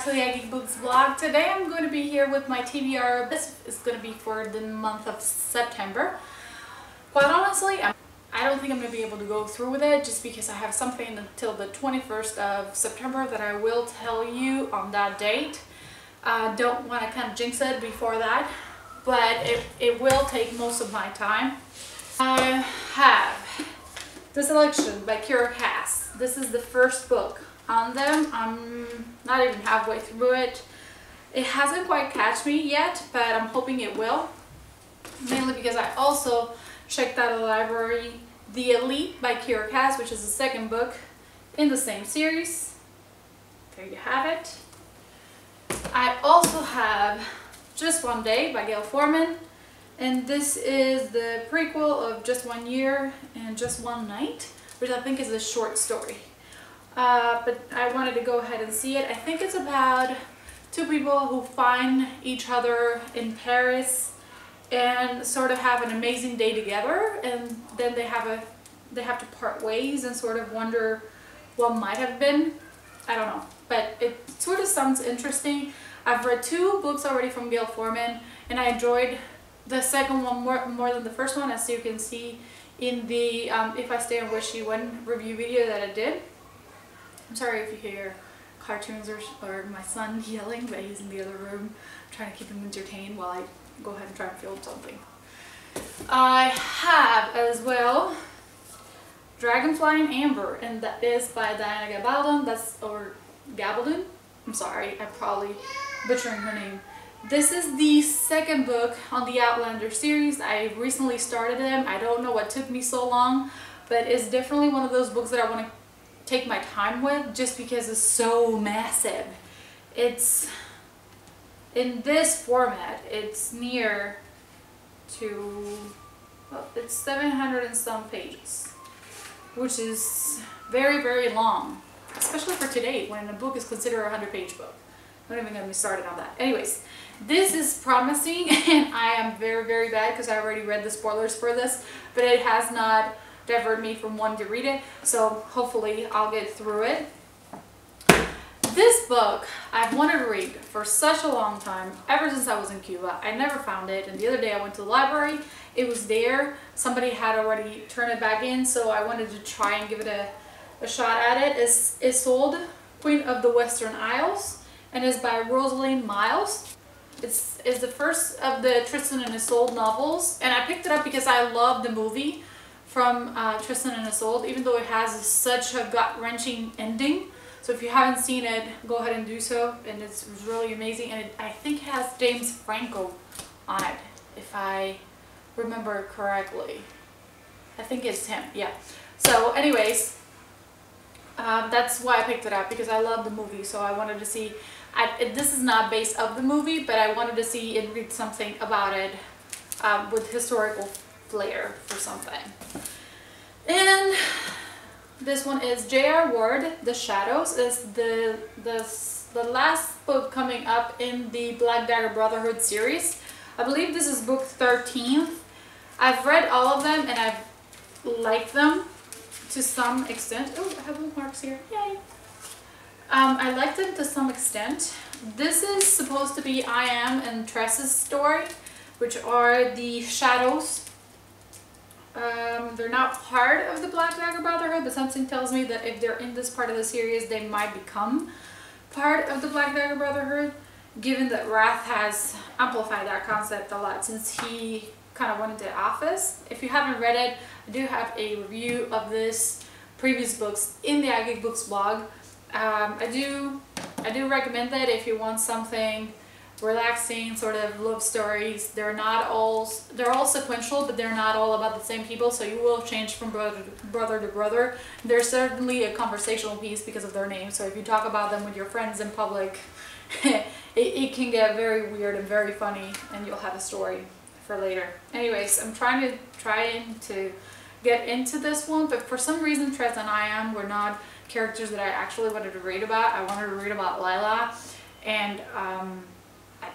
to the Geek Books vlog. Today I'm going to be here with my TBR. This is going to be for the month of September. Quite honestly, I don't think I'm going to be able to go through with it just because I have something until the 21st of September that I will tell you on that date. I don't want to kind of jinx it before that, but it will take most of my time. I have The Selection by Kira Cass. This is the first book on them. I'm not even halfway through it. It hasn't quite catch me yet, but I'm hoping it will. Mainly because I also checked out a library, The Elite by Kira Cass, which is the second book in the same series. There you have it. I also have Just One Day by Gail Forman, and this is the prequel of Just One Year and Just One Night, which I think is a short story. But I wanted to go ahead and see it. I think it's about two people who find each other in Paris and sort of have an amazing day together, and then they have to part ways and sort of wonder what might have been. I don't know, but it sort of sounds interesting. I've read two books already from Gail Forman, and I enjoyed the second one more than the first one, as you can see in the If I Stay and Wish You Wouldn't review video that I did. I'm sorry if you hear cartoons or my son yelling, but he's in the other room. I'm trying to keep him entertained while I go ahead and try and film something. I have as well Dragonfly and Amber, and that is by Diana Gabaldon. I'm sorry, I'm probably butchering her name. This is the second book on the Outlander series. I recently started them. I don't know what took me so long, but it's definitely one of those books that I want to take my time with just because it's so massive. It's in this format, it's near to, well, it's 700 and some pages, which is very, very long, especially for today when a book is considered a 100-page book. I'm not even going to be started on that. Anyways, this is promising, and I am very, very bad because I already read the spoilers for this, but it has not diverted me from wanting to read it, so hopefully I'll get through it. This book I've wanted to read for such a long time, ever since I was in Cuba. I never found it, and the other day I went to the library, it was there. Somebody had already turned it back in, so I wanted to try and give it a shot at it. It's Isolde, Queen of the Western Isles, and is by Rosalind Miles. It's the first of the Tristan and Isolde novels, and I picked it up because I love the movie from Tristan and Isolde, even though it has such a gut-wrenching ending. So if you haven't seen it, go ahead and do so, and it's really amazing. And I think it has James Franco on it, if I remember correctly. I think it's him, yeah. So anyways, that's why I picked it up, because I love the movie, so I wanted to see. This is not based off the movie, but I wanted to see and read something about it with historical flair for something. And this one is J.R. Ward, The Shadows, is the last book coming up in the Black Dagger Brotherhood series. I believe this is book 13. I've read all of them and I've liked them to some extent. Oh, I have bookmarks here. Yay! I liked them to some extent. This is supposed to be I Am and Tress's story, which are the Shadows. They're not part of the Black Dagger Brotherhood, but something tells me that if they're in this part of the series, they might become part of the Black Dagger Brotherhood, given that Wrath has amplified that concept a lot since he kind of went into office. If you haven't read it, I do have a review of this previous books in the Geek Books blog. I do recommend that if you want something relaxing, sort of love stories. They're all sequential, but they're not all about the same people, so you will change from brother to brother. There's certainly a conversational piece because of their name, so if you talk about them with your friends in public, it can get very weird and very funny, and you'll have a story for later. Anyways, I'm trying to get into this one, but for some reason Tress and I Am were not characters that I actually wanted to read about. I wanted to read about Lila, and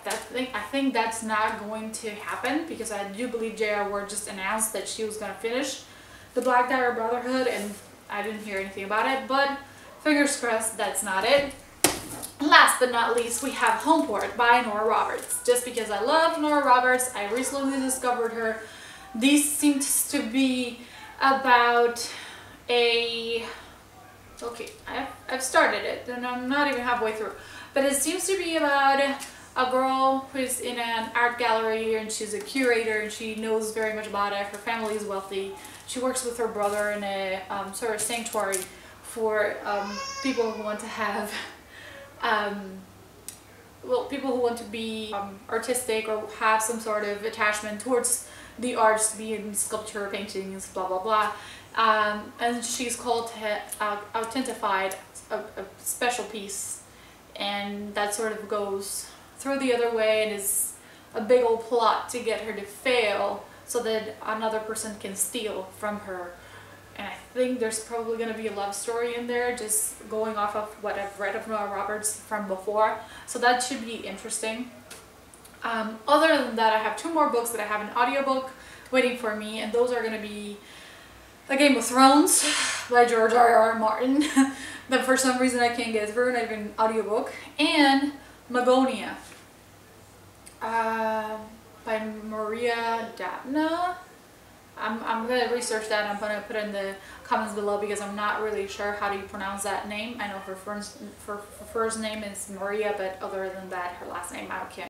I think that's not going to happen, because I do believe J.R. Ward just announced that she was going to finish the Black Dagger Brotherhood, and I didn't hear anything about it, but fingers crossed that's not it. last but not least, we have Homeport by Nora Roberts. Just because I love Nora Roberts, I recently discovered her. These seems to be about a... Okay, I've started it and I'm not even halfway through. But it seems to be about a girl who's in an art gallery and she's a curator and she knows very much about it. Her family is wealthy. She works with her brother in a sort of sanctuary for people who want to have, well, people who want to be artistic or have some sort of attachment towards the arts, be in sculpture, paintings, blah blah blah. And she's called to authentified a special piece, and that sort of goes through the other way and is a big old plot to get her to fail so that another person can steal from her. And I think there's probably going to be a love story in there, just going off of what I've read of Nora Roberts from before. So that should be interesting. Other than that, I have 2 more books that I have an audiobook waiting for me, and those are going to be A Game of Thrones by George R.R. Martin that for some reason I can't get through, not even an audiobook, and Magonia by Maria Dabna. I'm going to research that and I'm going to put it in the comments below because I'm not really sure how do you pronounce that name. I know her first name is Maria, but other than that, her last name I can't